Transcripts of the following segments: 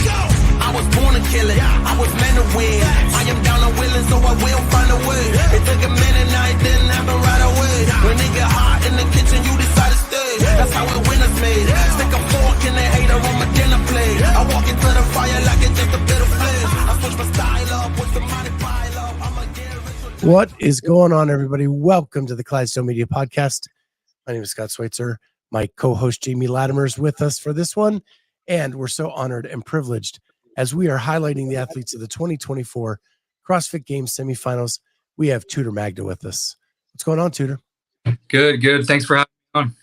I was born to kill it. I was meant to win. I am down and willing, so I will find a way. It took a minute, now it didn't happen right away. When it get hot in the kitchen, you decide to stay. That's how the winners made. Stick a fork in the hater on my dinner plate. I walk into the fire like it's just a bit of flame. I switch my style up with the money pile up. I'ma get rich. What is going on, everybody? Welcome to the Clydesdale Media Podcast. My name is Scott Schweitzer. My co-host Jamie Latimer is with us for this one, and we're so honored and privileged as we are highlighting the athletes of the 2024 CrossFit Games semifinals. We have Tudor Magda with us. What's going on, Tudor? Good. Thanks for having me on.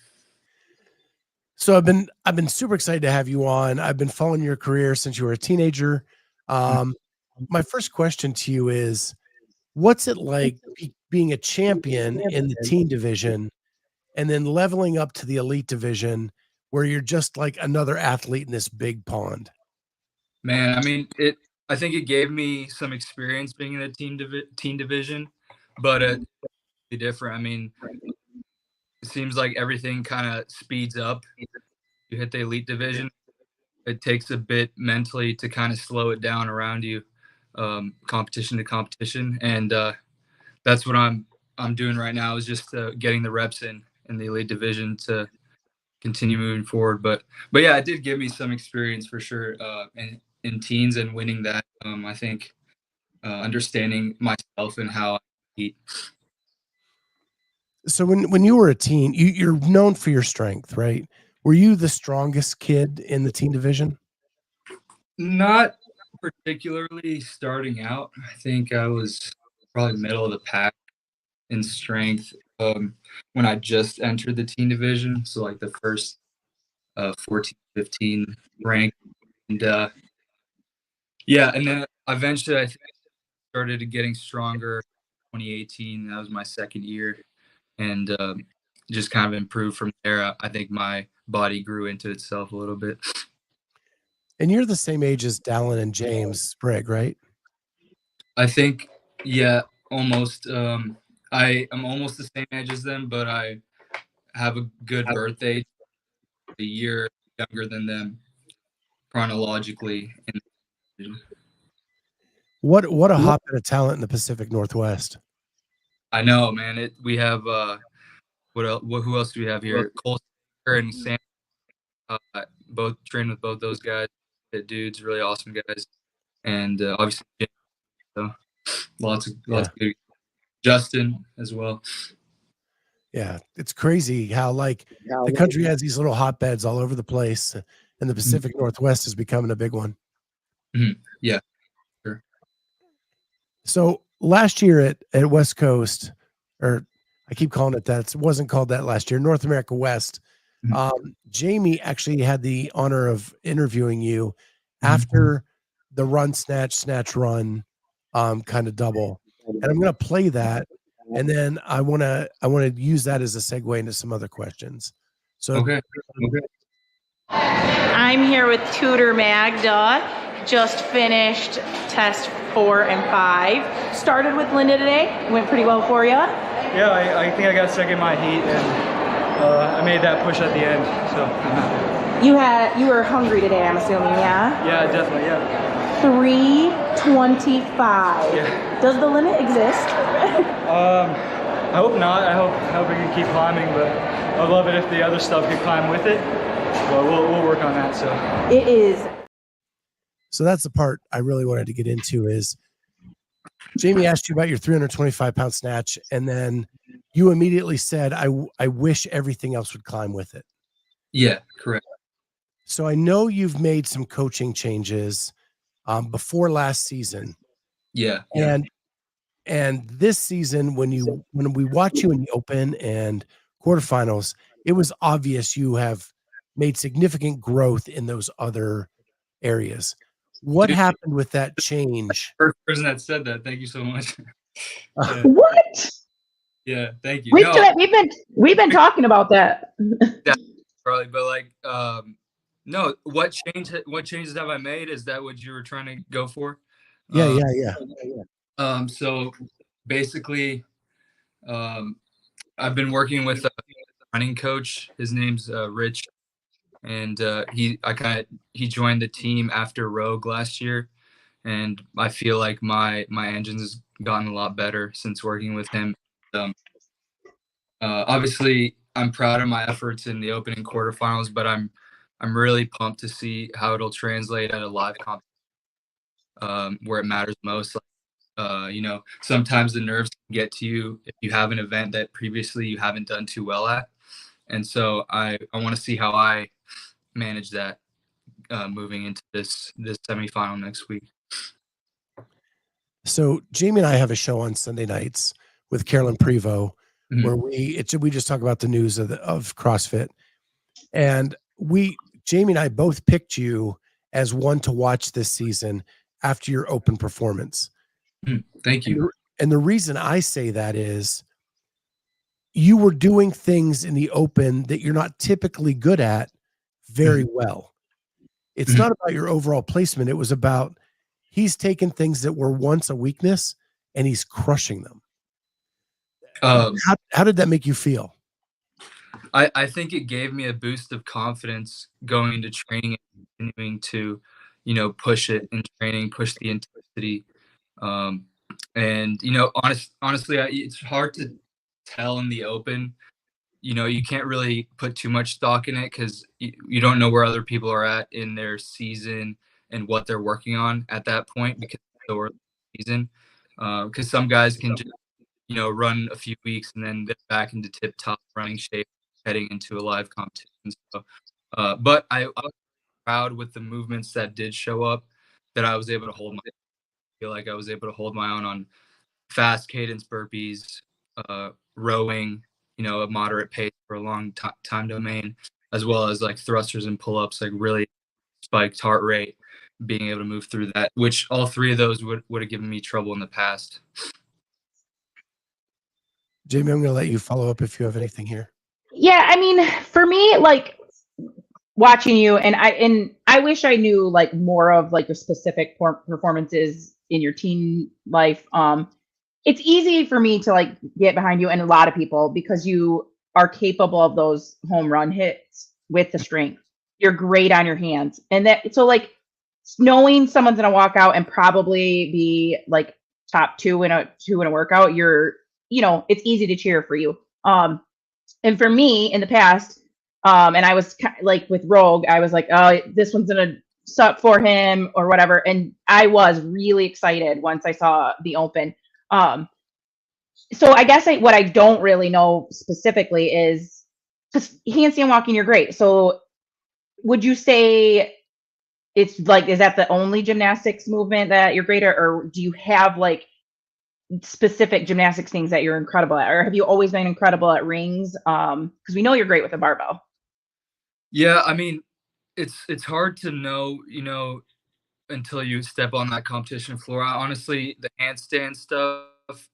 So I've been super excited to have you on. I've been following your career since you were a teenager. My first question to you is, what's it like being a champion in the teen division and then leveling up to the elite division where you're just like another athlete in this big pond? Man, I mean, I think it gave me some experience being in the teen division, but it's different. I mean, it seems like everything kind of speeds up. You hit the elite division, it takes a bit mentally to kind of slow it down around you, competition to competition, and that's what I'm doing right now, is just getting the reps in the elite division to continue moving forward. But yeah, it did give me some experience for sure in teens and winning that. I think understanding myself and how I compete. So when you were a teen, you're known for your strength, right? Were you the strongest kid in the teen division? Not particularly starting out. I think I was probably middle of the pack in strength when I just entered the teen division. So like the first 14, 15 rank. And yeah, and then eventually I think I started getting stronger in 2018. That was my second year. And just kind of improved from there. I think my body grew into itself a little bit. And you're the same age as Dallin and James Sprigg, right? I think, yeah, almost. I am almost the same age as them, but I have a good birthday, a year younger than them chronologically. What a hotbed of talent in the Pacific Northwest. I know, man. We have who else do we have here? Cole and Sam, both trained with both those guys. Dudes, really awesome guys, and obviously, so lots of good. Justin as well. Yeah, it's crazy how the country has these little hotbeds all over the place, and the Pacific Northwest is becoming a big one. Mm-hmm. Yeah, sure. So last year at West Coast, or I keep calling it that, it wasn't called that last year, North America West, Jamie actually had the honor of interviewing you after the run, snatch, run kind of double. And I'm going to play that, and then I want to use that as a segue into some other questions. So okay. I'm here with Tudor Magda. Just finished test 4 and 5. Started with Linda today. Went pretty well for you. Yeah, I think I got second in my heat, and I made that push at the end. So I'm happy. You were hungry today, I'm assuming, yeah? Yeah, definitely, yeah. 325. Yeah. Does the limit exist? I hope not. I hope we can keep climbing, but I'd love it if the other stuff could climb with it. But we'll work on that. So it is. So that's the part I really wanted to get into is Jamie asked you about your 325-pound snatch, and then you immediately said, I wish everything else would climb with it. Yeah, correct. So I know you've made some coaching changes before last season. Yeah. And this season, when we watch you in the open and quarterfinals, it was obvious you have made significant growth in those other areas. What happened with that change? First person that said that. Thank you so much. Yeah. What? Yeah, thank you. We've been talking about that. Yeah, probably, but no. What changes have I made? Is that what you were trying to go for? Yeah. So basically, I've been working with a running coach. His name's Rich. and he joined the team after Rogue last year, and I feel like my engines has gotten a lot better since working with him. Obviously, I'm proud of my efforts in the opening quarterfinals, but I'm really pumped to see how it'll translate at a live comp where it matters most. Sometimes the nerves can get to you if you have an event that previously you haven't done too well at. And so I want to see how I manage that moving into this semifinal next week. So Jamie and I have a show on Sunday nights with Carolyn Prevost where we just talk about the news of CrossFit. And Jamie and I both picked you as one to watch this season after your open performance. Thank you. And the reason I say that is you were doing things in the open that you're not typically good at very well. It's not about your overall placement. It was about he's taken things that were once a weakness and he's crushing them. How did that make you feel? I think it gave me a boost of confidence going into training and continuing to, push it in training, push the intensity. And, honestly, it's hard to tell in the open. You can't really put too much stock in it because you don't know where other people are at in their season and what they're working on at that point because it's so early in the season. Because some guys can just, run a few weeks and then get back into tip-top running shape heading into a live competition. So, but I was proud with the movements that did show up that I was able to hold I feel like I was able to hold my own on fast cadence burpees, rowing, a moderate pace for a long time domain, as well as like thrusters and pull-ups, like really spiked heart rate, being able to move through that, which all three of those would have given me trouble in the past. Jamie, I'm going to let you follow up if you have anything here. Yeah, I mean, for me, like watching you, and I wish I knew like more of like your specific performances in your teen life. It's easy for me to like get behind you and a lot of people because you are capable of those home run hits with the strength. You're great on your hands, and so like knowing someone's gonna walk out and probably be like top two in a workout, it's easy to cheer for you. And for me in the past, and I was like with Rogue, I was like, oh, this one's gonna suck for him or whatever. And I was really excited once I saw the open. So I guess what I don't really know specifically is because handstand walking, you're great. So would you say it's like, is that the only gymnastics movement that you're great at, or do you have like specific gymnastics things that you're incredible at, or have you always been incredible at rings? Because we know you're great with a barbell. Yeah, I mean, it's hard to know, until you step on that competition floor. Honestly, the handstand stuff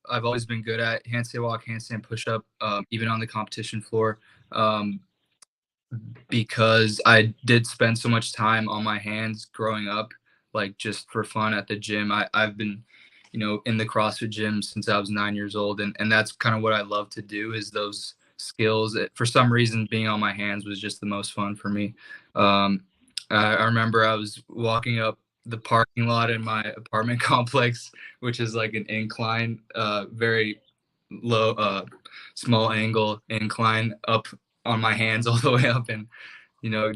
I've always been good at. Handstand walk, handstand push up, even on the competition floor, because I did spend so much time on my hands growing up, like just for fun at the gym. I've been in the CrossFit gym since I was 9 years old. And that's kind of what I love to do is those skills. For some reason, being on my hands was just the most fun for me. I remember I was walking up the parking lot in my apartment complex, which is like an incline, very low, small angle incline up on my hands all the way up and,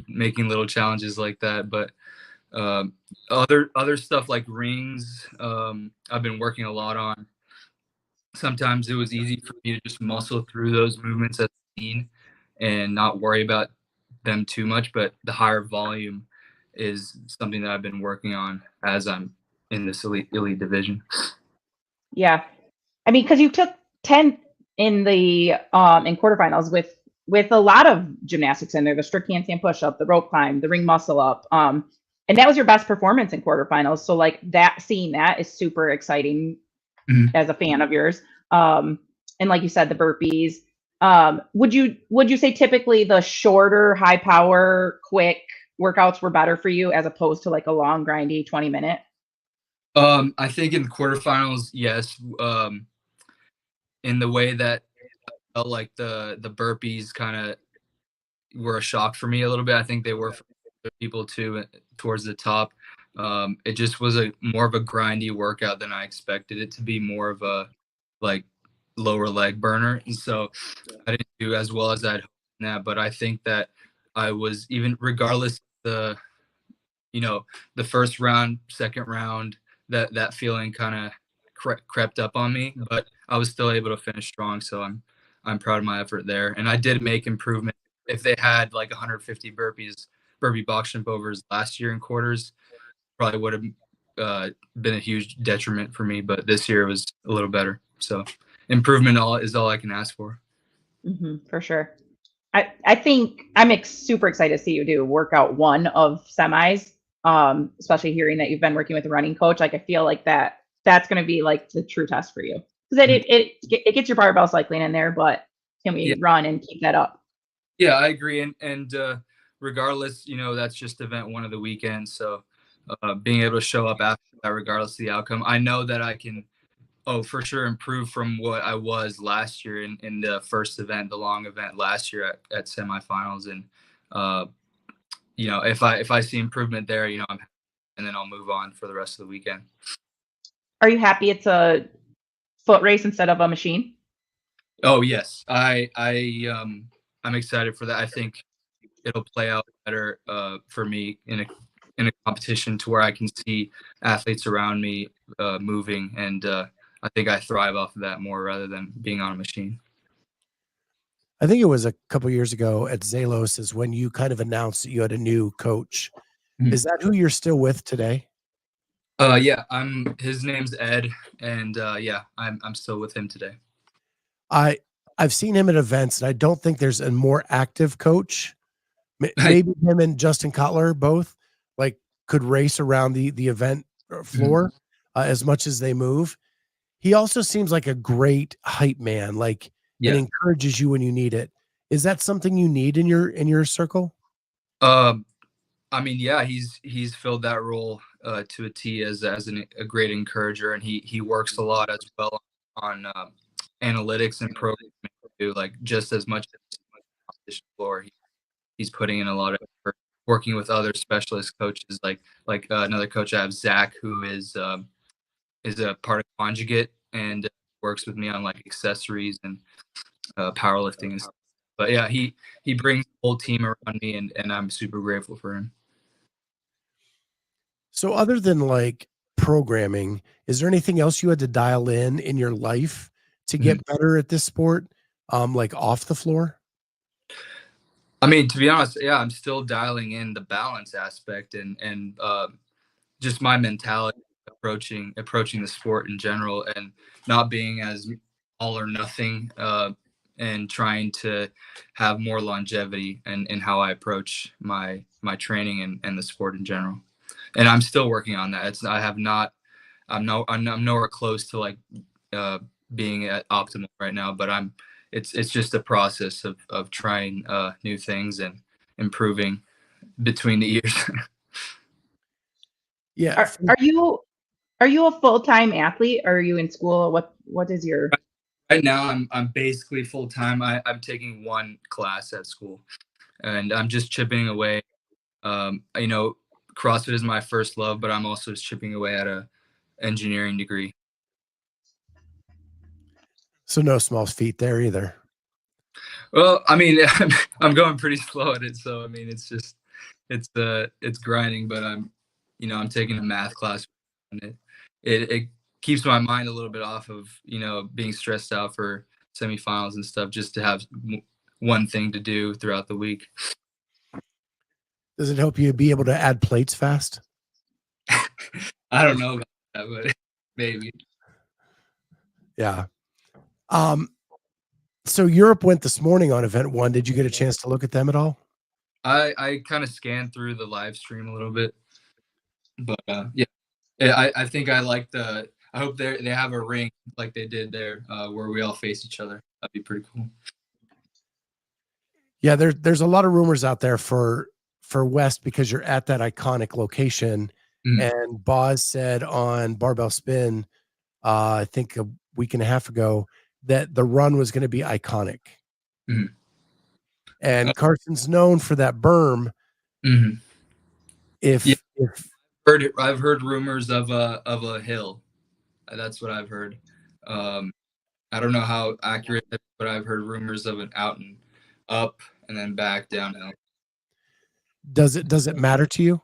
making little challenges like that. But other stuff like rings, I've been working a lot on. Sometimes it was easy for me to just muscle through those movements as a teen and not worry about them too much, but the higher volume is something that I've been working on as I'm in this elite division. Yeah, I mean, because you took 10th in the in quarterfinals with a lot of gymnastics in there, the strict handstand push-up, the rope climb, the ring muscle up. And that was your best performance in quarterfinals. So like seeing that is super exciting as a fan of yours. And like you said, the burpees. Would you say typically the shorter, high power, quick workouts were better for you as opposed to like a long, grindy 20-minute? I think in the quarterfinals, yes. In the way that I felt like the burpees kind of were a shock for me a little bit. I think they were for other people too towards the top. It just was more of a grindy workout than I expected it to be, more of a like lower leg burner. And so I didn't do as well as I'd hoped in that, but I think that I was, even regardless of the first round, second round, that feeling kind of crept up on me, but I was still able to finish strong. So I'm proud of my effort there. And I did make improvement. If they had like 150 burpee box jump overs last year in quarters, probably would have been a huge detriment for me, but this year it was a little better. So improvement is all I can ask for. For sure. I think I'm super excited to see you do workout 1 of semis. Especially hearing that you've been working with a running coach. Like, I feel like that's going to be like the true test for you, because it gets your barbell cycling in there, but can we run and keep that up? Yeah, I agree. And regardless, that's just event 1 of the weekend. So being able to show up after that, regardless of the outcome, I know that I can, for sure, improve from what I was last year in the first event, the long event last year at semifinals. And, if I see improvement there, and then I'll move on for the rest of the weekend. Are you happy it's a foot race instead of a machine? Oh, yes. I'm excited for that. I think it'll play out better for me in a competition, to where I can see athletes around me moving, and I think I thrive off of that more rather than being on a machine. I think it was a couple years ago at Zalos is when you kind of announced that you had a new coach. Is that who you're still with today? Yeah, his name's Ed, and I'm still with him today. I've seen him at events, and I don't think there's a more active coach. Maybe him and Justin Cutler both could race around the event floor as much as they move. He also seems like a great hype man, and encourages you when you need it. Is that something you need in your circle? I mean, yeah, he's filled that role to a T as a great encourager, and he works a lot as well on analytics and programming too, just as much as the competition floor. He's putting in a lot of effort, working with other specialist coaches, like another coach I have, Zach, who is a part of Conjugate and works with me on accessories and powerlifting and stuff. But yeah, he brings the whole team around me, and I'm super grateful for him. So other than programming, is there anything else you had to dial in your life to get better at this sport? Off the floor? I mean, to be honest, yeah, I'm still dialing in the balance aspect and just my mentality approaching the sport in general, and not being as all or nothing, and trying to have more longevity in how I approach my training and the sport in general. And I'm still working on that. I'm nowhere close to being at optimal right now, but it's just a process of trying new things and improving between the years. Yeah. Are you a full-time athlete, or are you in school? What is your... Right now I'm basically full-time. I'm taking 1 class at school, and I'm just chipping away. CrossFit is my first love, but I'm also chipping away at a engineering degree. So no small feat there either. Well, I mean, I'm going pretty slow at it, so I mean, it's grinding, but I'm taking a math class, and it keeps my mind a little bit off of being stressed out for semifinals and stuff, just to have one thing to do throughout the week. Does it help you be able to add plates fast? I don't know about that, but maybe. Yeah. So Europe went this morning on event 1. Did you get a chance to look at them at all? I kind of scanned through the live stream a little bit, but yeah, I think I like I hope they have a ring like they did there, where we all face each other. That'd be pretty cool. Yeah, there's a lot of rumors out there for West, because you're at that iconic location. And Boz said on Barbell Spin, I think a week and a half ago, that the run was going to be iconic. and Carson's known for that berm. Mhm. If I've heard rumors of a hill. That's what I've heard. I don't know how accurate, but I've heard rumors of an out and up and then back downhill. does it matter to you?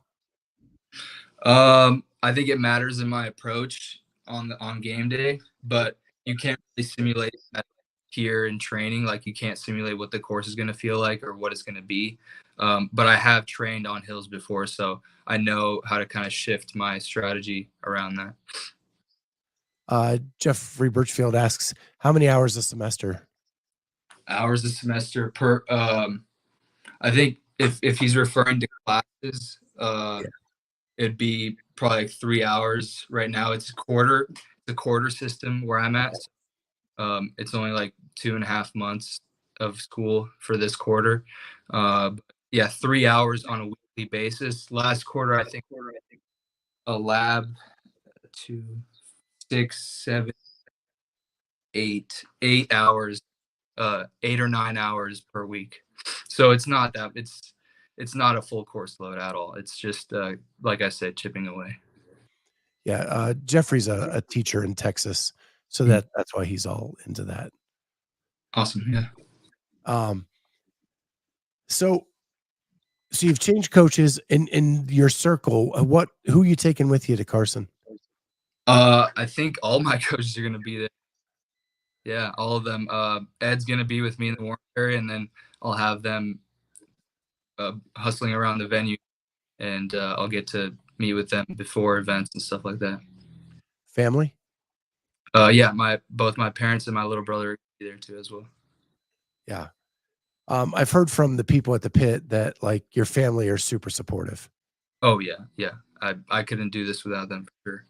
I think it matters in my approach on game day, but you can't really simulate that here in training. Like you can't simulate what the course is going to feel like or what it's going to be. But I have trained on hills before, so I know how to kind of shift my strategy around that. Jeffrey Birchfield asks, how many hours a semester? Hours a semester per. I think if he's referring to classes, it'd be probably like 3 hours. Right now, it's a quarter system where I'm at. So, it's only like 2.5 months of school for this quarter. Yeah, 3 hours on a weekly basis. Last quarter, I think a lab 2, 6, 7, 8 hours, 8 or 9 hours per week. So it's not not a full course load at all. It's just like I said, chipping away. Yeah, Jeffrey's a teacher in Texas, so that's why he's all into that. Awesome. Yeah. So you've changed coaches in your circle. Who are you taking with you to Carson? I think all my coaches are going to be there. Yeah, all of them. Ed's going to be with me in the Warren area, and then I'll have them hustling around the venue, and I'll get to meet with them before events and stuff like that. Family? Yeah, both my parents and my little brother are be there too as well. Yeah. I've heard from the people at the pit that like your family are super supportive. Oh yeah. I couldn't do this without them for sure.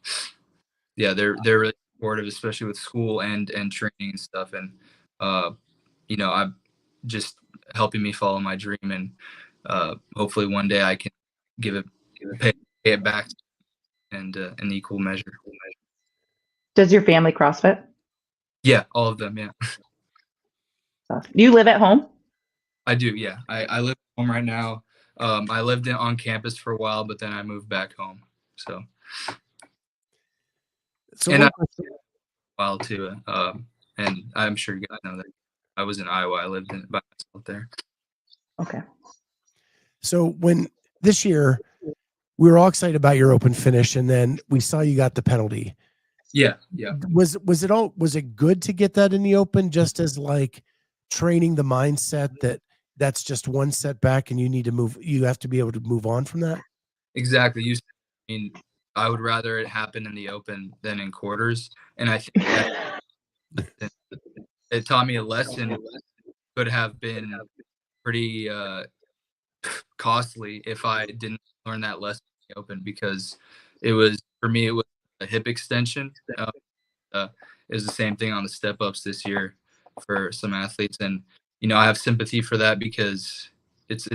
Yeah, they're really supportive, especially with school and training and stuff. And I'm just helping me follow my dream, and hopefully one day I can pay it back and an equal measure. Does your family CrossFit? Yeah, all of them. Yeah. Do you live at home? I do. Yeah, I live at home right now. I lived on campus for a while, but then I moved back home. So and a while too. And I'm sure you guys know that I was in Iowa. I lived by myself there. Okay. So when this year we were all excited about your open finish, and then we saw you got the penalty. Yeah. Was it good to get that in the open, just as like training the mindset that's just one setback and you have to be able to move on from that? Exactly. I mean, I would rather it happen in the open than in quarters. And I think that it taught me a lesson. Could have been pretty costly if I didn't learn that lesson in the open, because it was a hip extension. It was the same thing on the step ups this year for some athletes. And, I have sympathy for that, because it's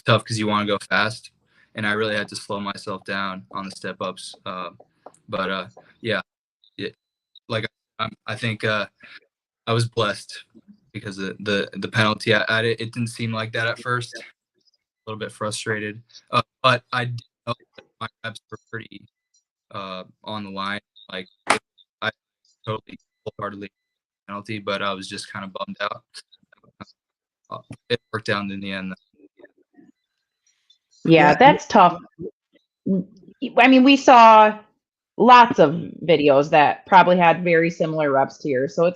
tough because you want to go fast. And I really had to slow myself down on the step ups. I think I was blessed because of the penalty. It didn't seem like that at first. A little bit frustrated, but I did know that my reps were pretty on the line. Like I totally wholeheartedly penalty, but I was just kind of bummed out. It worked out in the end. Yeah, that's tough. I mean, we saw lots of videos that probably had very similar reps to yours. So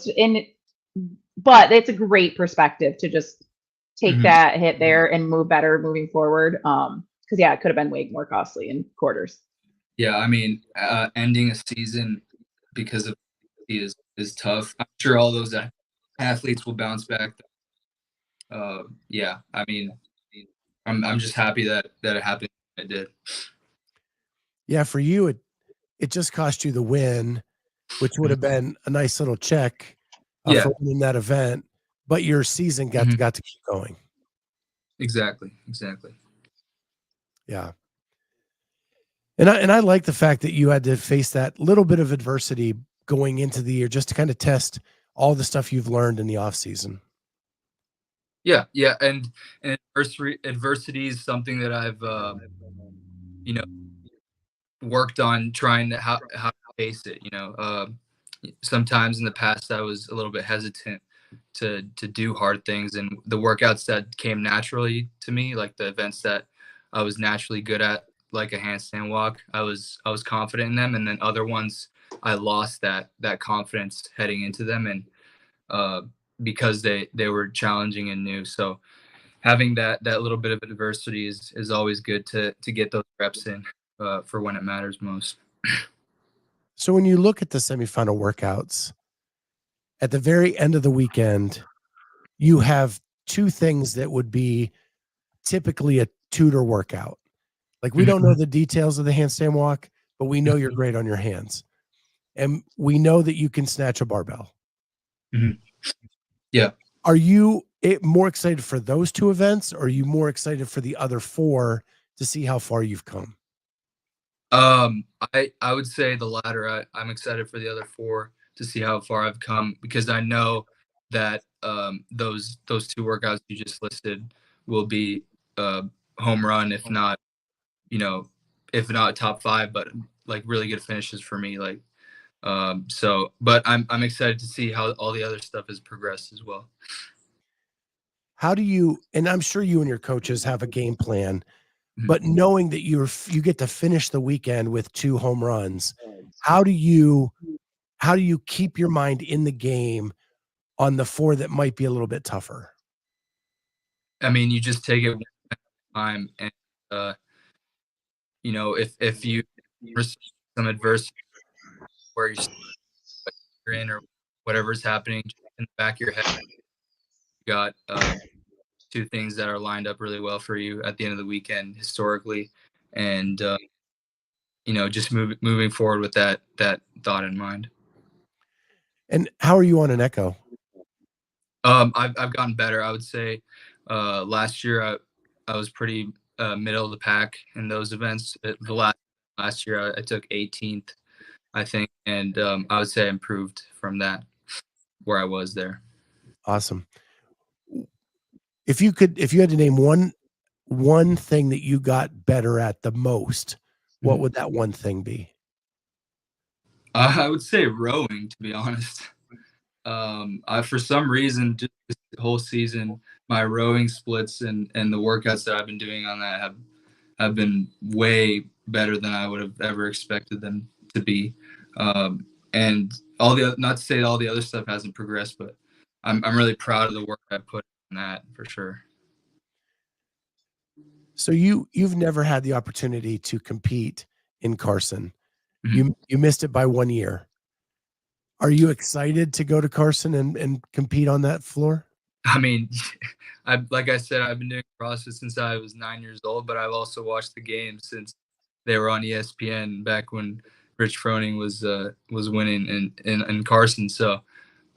but it's a great perspective to just take that hit there and move better moving forward. Because it could have been way more costly in quarters. Yeah, I mean, ending a season because of is tough. I'm sure all those athletes will bounce back. Yeah, I mean, I'm just happy that it happened. It did. Yeah, for you, it just cost you the win, which would have been a nice little check for winning that event. But your season got to keep going. Exactly. Yeah. And I like the fact that you had to face that little bit of adversity going into the year just to kind of test all the stuff you've learned in the off season. Yeah, yeah, and adversity is something that I've you know worked on trying to how to face it. Sometimes in the past I was a little bit hesitant to do hard things, and the workouts that came naturally to me, like the events that I was naturally good at, like a handstand walk, I was confident in them, and then other ones I lost that confidence heading into them, and uh, because they were challenging and new. So having that little bit of adversity is always good to get those reps in for when it matters most. So when you look at the semifinal workouts, at the very end of the weekend, you have two things that would be typically a Tudor workout. Like we don't know the details of the handstand walk, but we know you're great on your hands. And we know that you can snatch a barbell. Mhm. Yeah. Are you more excited for those two events, or are you more excited for the other four to see how far you've come? I would say the latter. I'm excited for the other four to see how far I've come, because I know that those two workouts you just listed will be home run, if not top five, but like really good finishes for me. Like but I'm excited to see how all the other stuff has progressed as well. How do you, and I'm sure you and your coaches have a game plan, Mhm. but knowing that you get to finish the weekend with two home runs, how do you keep your mind in the game on the four that might be a little bit tougher? I mean, you just take it one time, and if you receive some adversity where you're in, or whatever's happening, just in the back of your head, you got two things that are lined up really well for you at the end of the weekend historically, and just moving forward with that thought in mind. And how are you on an echo? I've gotten better. I would say last year I was pretty middle of the pack in those events. The last year I took 18th, I think, and I would say I improved from that where I was there. Awesome. If you had to name one thing that you got better at the most, what would that one thing be? I would say rowing, to be honest. For some reason, just this whole season, my rowing splits and the workouts that I've been doing on that have been way better than I would have ever expected them to be. And not to say all the other stuff hasn't progressed, but I'm really proud of the work I put in that for sure. So you've never had the opportunity to compete in Carson. Mhm. You missed it by 1 year. Are you excited to go to Carson and compete on that floor? I mean, like I said, I've been doing CrossFit since I was 9 years old, but I've also watched the games since they were on ESPN back when Rich Froning was winning in Carson. So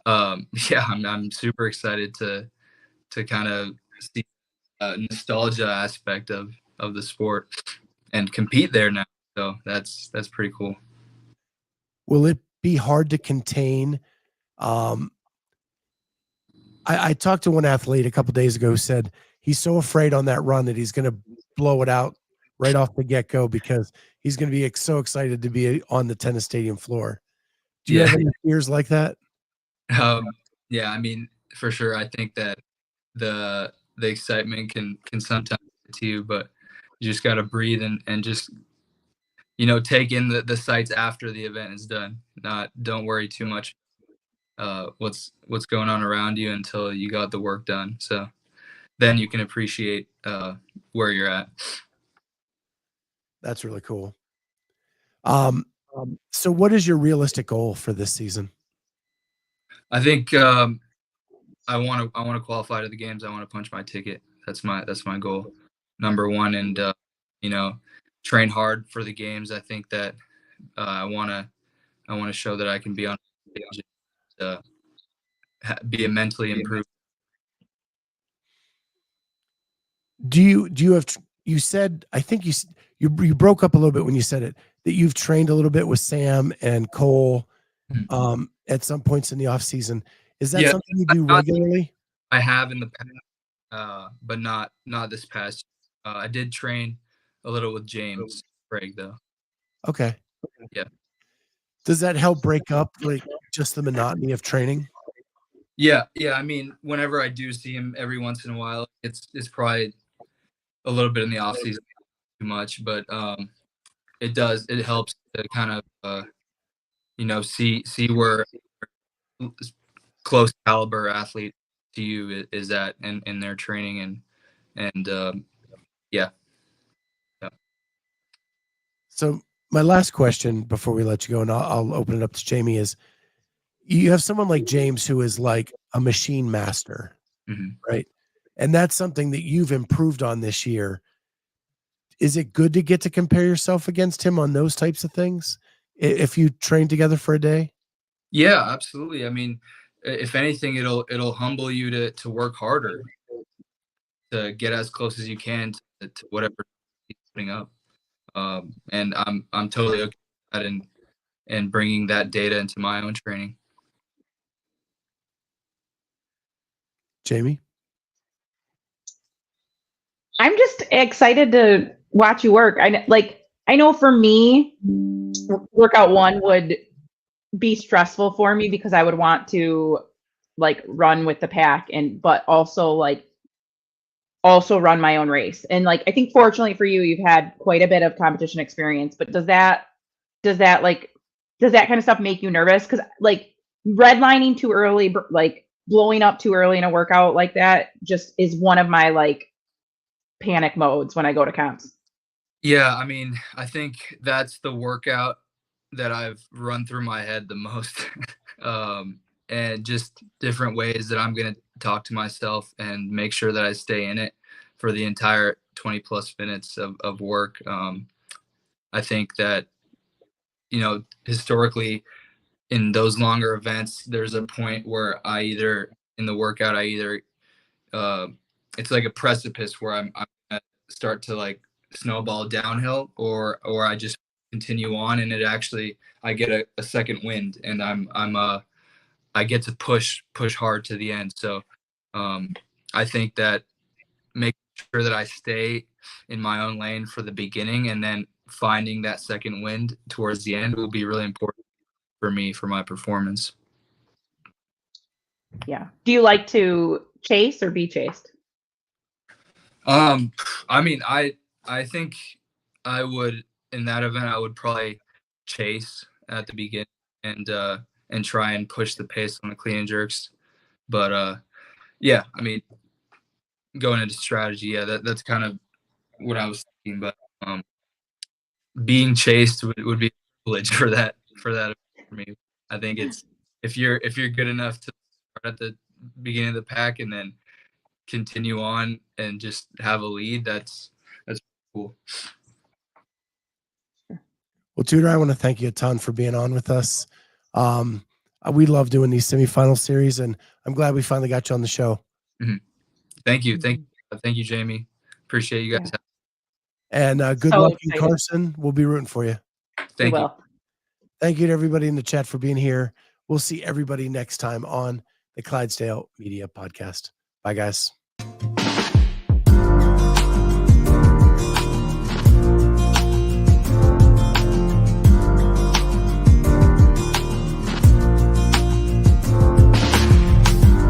yeah, I'm super excited to kind of see nostalgia aspect of the sport and compete there now. So that's pretty cool. Will it be hard to contain? I talked to one athlete a couple days ago who said he's so afraid on that run that he's going to blow it out right off the get-go because he's going to be so excited to be on the tennis stadium floor. Do you Yeah. have any fears like that? Yeah, I mean, for sure. I think that the excitement can sometimes get to you, but you just got to breathe and just take in the sights after the event is done. Don't worry too much what's going on around you until you got the work done. So then you can appreciate where you're at. That's really cool. So what is your realistic goal for this season? I think I want to qualify to the games. I want to punch my ticket. That's my goal, number one, and train hard for the games. I think that I want to show that I can be on stage and be a mentally improved. Do you have, you said, I think you broke up a little bit when you said it, that you've trained a little bit with Sam and Cole at some points in the off season. Is that Yeah, something you do regularly? I have in the past. but not this past. I did train a little with James Craig though. Okay. Yeah. Does that help break up like just the monotony of training? Yeah. I mean, whenever I do see him every once in a while, it's probably a little bit in the off season too much, but it helps to kind of see where close caliber athlete to you is at in their training and yeah. So my last question before we let you go, and I'll open it up to Jamie, is you have someone like James who is like a machine master, right? And that's something that you've improved on this year. Is it good to get to compare yourself against him on those types of things if you train together for a day? Yeah, absolutely. I mean, if anything, it'll humble you to work harder, to get as close as you can to whatever he's putting up. And I'm totally okay with that and bringing that data into my own training. Jamie? I'm just excited to watch you work. I know for me, workout one would be stressful for me because I would want to like run with the pack but also run my own race. And like I think fortunately for you, you've had quite a bit of competition experience, but does that kind of stuff make you nervous? Because like redlining too early, like blowing up too early in a workout like that just is one of my like panic modes when I go to comps. Yeah, I mean, I think that's the workout that I've run through my head the most. And just different ways that I'm going to talk to myself and make sure that I stay in it for the entire 20 plus minutes of work. I think that, historically in those longer events, there's a point where in the workout, it's like a precipice where I'm gonna start to like snowball downhill or I just continue on and I get a second wind and I get to push hard to the end. So I think that making sure that I stay in my own lane for the beginning and then finding that second wind towards the end will be really important for me for my performance. Yeah. Do you like to chase or be chased? I mean, I think I would in that event I would probably chase at the beginning and try and push the pace on the clean and jerks. But yeah, I mean, going into strategy, yeah, that's kind of what I was thinking. But being chased would be a privilege for that for me. I think it's if you're good enough to start at the beginning of the pack and then continue on and just have a lead, that's cool. Well, Tudor, I want to thank you a ton for being on with us. We love doing these semifinal series, and I'm glad we finally got you on the show. Thank you, Jamie. Appreciate you guys. And good So luck excited. in Carson. We'll be rooting for you. Thank you. Thank you to everybody in the chat for being here. We'll see everybody next time on the Clydesdale Media Podcast. Bye, guys.